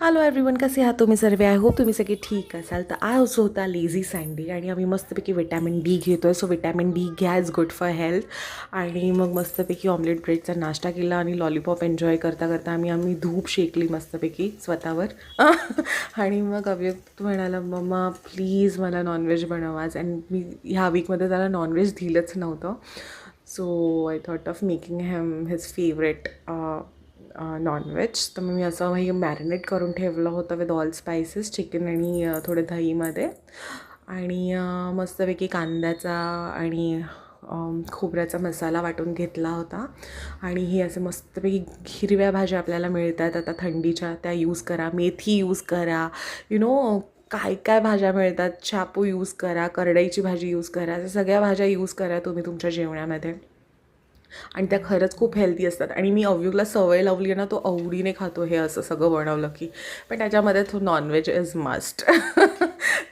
Hello everyone, कसे आहात तुम्ही सर्व? आय होप तुम्ही सगळे ठीक असाल. तर आज होता लेझी संडे आणि आम्ही मस्तपैकी विटॅमिन डी घेतो आहे. सो विटॅमिन डी घ्या, इज गुड फॉर हेल्थ. आणि मग मस्तपैकी ऑमलेट ब्रेडचा नाश्ता केला आणि लॉलीपॉप एन्जॉय करता करता आम्ही धूप शेकली मस्तपैकी स्वतःवर. आणि मग अव्यक्त म्हणाला, मम्मा प्लीज मला नॉनव्हेज बनव आज. अँड मी ह्या वीकमध्ये त्याला नॉनव्हेज दिलंच नव्हतं. So I thought of making him his favourite non veg. तर मी असं हे मॅरिनेट करून ठेवलं होतं विथ ऑल स्पायसेस, चिकन आणि थोडे दहीमध्ये. आणि मस्तपैकी कांद्याचा आणि खोबऱ्याचा मसाला वाटून घेतला होता. आणि ही असे मस्तपैकी हिरव्या भाज्या आपल्याला मिळतात आता थंडीच्या, त्या यूज करा. मेथी यूज करा, काय काय भाज्या मिळतात. शापू यूज करा, करडईची भाजी यूज करा. या सगळ्या भाज्या यूज करा तुम्ही तुमच्या जेवणामध्ये. आणि त्या खरंच खूप हेल्दी असतात. आणि मी अव्यूला सवय लावली आहे ना, तो आवडीने खातो हे असं सगळं बनवलं की. पण त्याच्यामध्ये तो नॉनव्हेज इज मस्ट.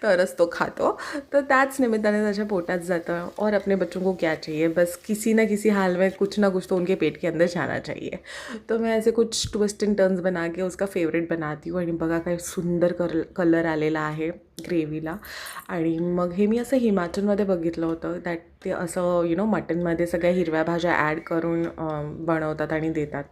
तरच तो खातो. तर त्याच निमित्ताने त्याच्या पोटात जातं. और अपने बच्चों को क्या चाहिए, बस किसी ना किसी हाल में कुछ ना कुछ तो उनके पेट के अंदर जाना चाहिए. तो मैं ऐसे कुछ ट्विस्ट एंड टर्न्स बना के उसका फेवरेट बनाती हूँ. आणि बघा काय सुंदर कलर आलेला आहे ग्रेव्हीला. आणि मग हे मी असं हिमाचलमध्ये बघितलं होतं दॅट ते असं मटनमध्ये सगळ्या हिरव्या भाज्या ॲड करून बनवतात आणि देतात.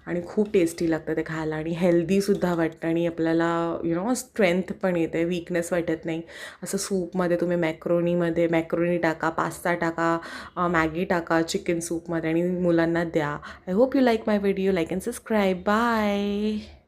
आणि खूप टेस्टी लागतं ते खायला आणि हेल्दीसुद्धा वाटतं. आणि आपल्याला स्ट्रेंथ पण येते, वीकनेस वाटत नाही. असं सूपमध्ये तुम्ही मॅक्रोनी टाका, पास्ता टाका, मॅगी टाका चिकन सूपमध्ये आणि मुलांना द्या. I hope you like my video. Like and subscribe. Bye.